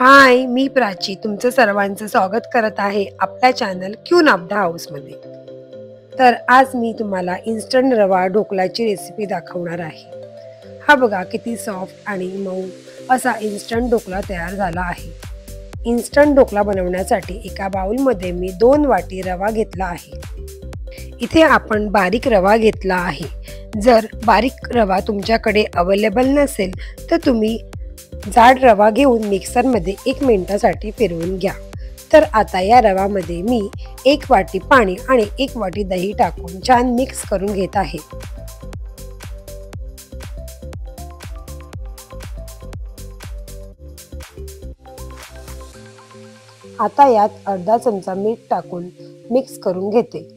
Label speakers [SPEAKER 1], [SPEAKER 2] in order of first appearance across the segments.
[SPEAKER 1] हाय, मी प्राची तुमचं सर्वांचं स्वागत करत आहे आपल्या चॅनल क्यून ऑफ द हाऊसमध्ये. तर आज मी तुम्हाला इन्स्टंट रवा ढोकळ्याची रेसिपी दाखवणार आहे. हा बघा किती सॉफ्ट आणि मऊ असा इन्स्टंट ढोकळा तयार झाला आहे. इन्स्टंट ढोकळा बनवण्यासाठी एका बाउलमध्ये मी 2 वाटी रवा घेतला आहे. इथे आपण बारीक रवा घेतला आहे. जर बारीक रवा तुमच्याकडे अवेलेबल नसेल तर तुम्ही जाड रवा घेऊन मिक्सरमध्ये 1 मिनिटासाठी फिरवून घ्या. तर आता या रवामध्ये मी 1 वाटी पाणी आणि 1 वाटी दही टाकून छान मिक्स करून घेत आहे. आता यात अर्धा चमचा मीठ टाकून मिक्स करून घेते.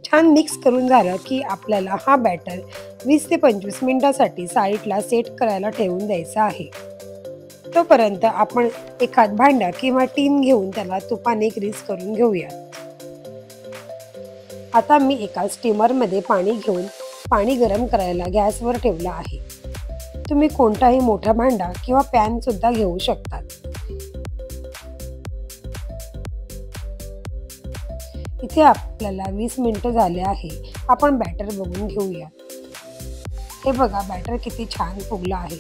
[SPEAKER 1] छान मिक्स करून झालं की आपल्याला हा बॅटर 20 ते 25 मिनिटांसाठी साईडला सेट करायला ठेवून द्यायचा आहे. तोपर्यंत आपण एखाद भांडा किंवा टीन घेऊन त्याला तुपाने ग्रीस करून घेऊया. आता मी एका स्टीमरमध्ये पाणी घेऊन पाणी गरम करायला गॅसवर ठेवलं आहे. तुम्ही कोणताही मोठा भांडा किंवा पॅन सुद्धा घेऊ शकतात. इथे आपल्याला 20 मिनिटं झाले आहे. आपण बॅटर बघून घेऊया. हे बघा बॅटर किती छान फुगलं आहे.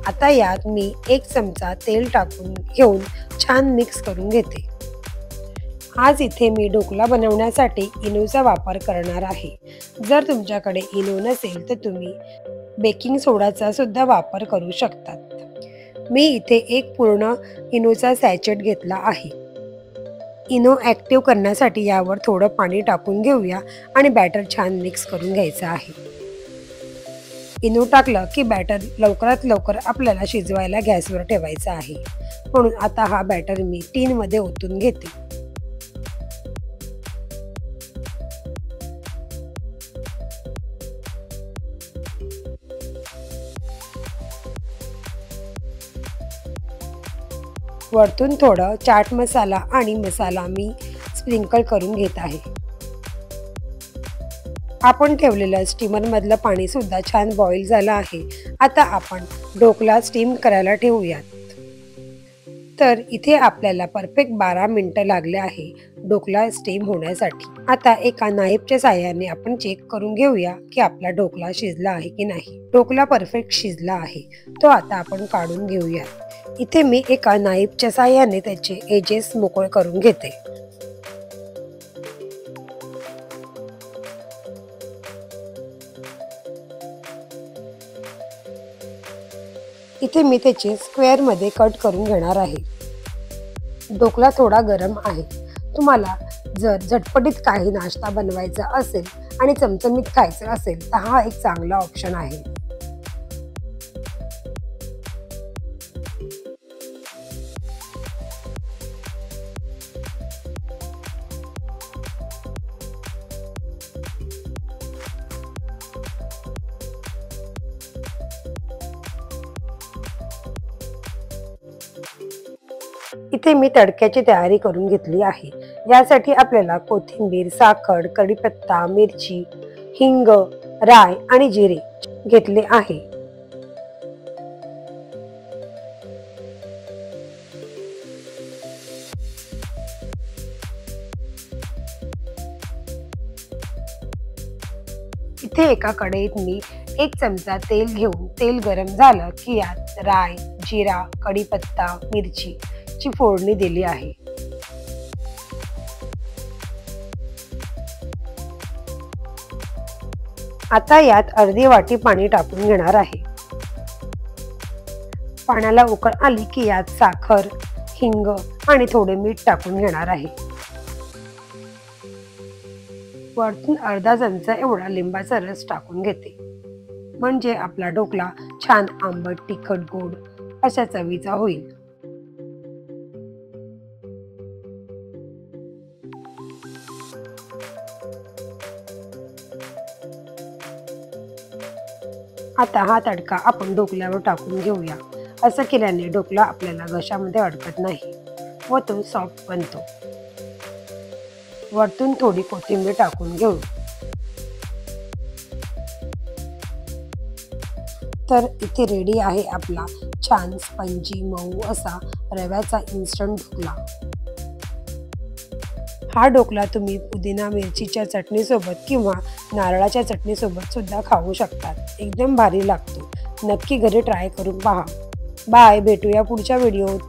[SPEAKER 1] आता यात मी 1 चमचा तेल टाकून घेऊन छान मिक्स करून घेते. आज इथे मी ढोकळा बनवण्यासाठी इनोचा वापर करणार आहे. जर तुमच्याकडे इनो नसेल तर तुम्ही बेकिंग सोडाचा सुद्धा वापर करू शकतात. मी इथे 1 पूर्ण इनोचा सॅचेट घेतला आहे. इनो ॲक्टिव्ह करण्यासाठी यावर थोडं पाणी टाकून घेऊया आणि बॅटर छान मिक्स करून घ्यायचं आहे. इनो टाकलं की बॅटर लवकरात लवकर आपल्याला शिजवायला गॅसवर ठेवायचं आहे. म्हणून आता हा बॅटर मी टीनमध्ये ओतून घेते. वरतून थोडं चाट मसाला आणि मसाला मी स्प्रिंकल करून घेत आहे. आपण ठेवलेलं स्टीमरमधलं पाणी सुद्धा छान बॉईल झालं आहे. आता आपण ढोकळा स्टीम करायला ठेवूयात. तर इथे आपल्याला परफेक्ट 12 मिनिटं लागले आहे ढोकळा स्टीम होण्यासाठी. आता एका नाईफच्या साहाय्याने आपण चेक करून घेऊया की आपला ढोकळा शिजला आहे की नाही. ढोकळा परफेक्ट शिजला आहे. तो आता आपण काढून घेऊया. इथे मी एका नाईफच्या साहाय्याने त्याचे एजेस मोकळे करून घेते. इथे मी त्याचे स्क्वेअरमध्ये कट करून घेणार आहे. ढोकळा थोडा गरम आहे. तुम्हाला जर झटपटीत काही नाश्ता बनवायचा असेल आणि चमचमीत खायचं असेल तर हा एक चांगला ऑप्शन आहे. इथे मी तडक्याची तयारी करून घेतली आहे. यासाठी आपल्याला कोथिंबीर, साखर, कढीपत्ता, मिरची, हिंग, राय आणि जिरे घेतले आहे. इथे एका कढईत मी 1 चमचा तेल घेऊन तेल गरम झालं की यात राय, जिरा, कढीपत्ता, मिरची ची फोडणी दिली आहे. आता यात अर्धी वाटी पाणी टाकून घेणार आहे. पाण्याला उकळ आली की यात साखर, हिंग आणि थोडे मीठ टाकून घेणार आहे. वरतून अर्धा चमचा एवढा लिंबाचा रस टाकून घेते. म्हणजे आपला ढोकळा छान आंबट, तिखट, गोड अशा चवीचा होईल. आता हा तडका आपण ढोकळ्यावर टाकून घेऊया. असं केल्याने ढोकळा आपल्याला घशामध्ये अडकत नाही व तो सॉफ्ट बनतो. वरतून थोडी कोथिंबीर टाकून घेऊ। तर इथे रेडी आहे आपला छान स्पंजी मऊ असा रव्याचा इन्स्टंट ढोकला। हा ढोकला तुम्ही पुदिना मिरचीच्या चटणीसोबत किंवा नारळाच्या चटणीसोबत सुद्धा खाऊ शकतात। एकदम भारी लागतो। नक्की घरी ट्राय करून पहा। बाय, भेटूया पुढच्या व्हिडिओत।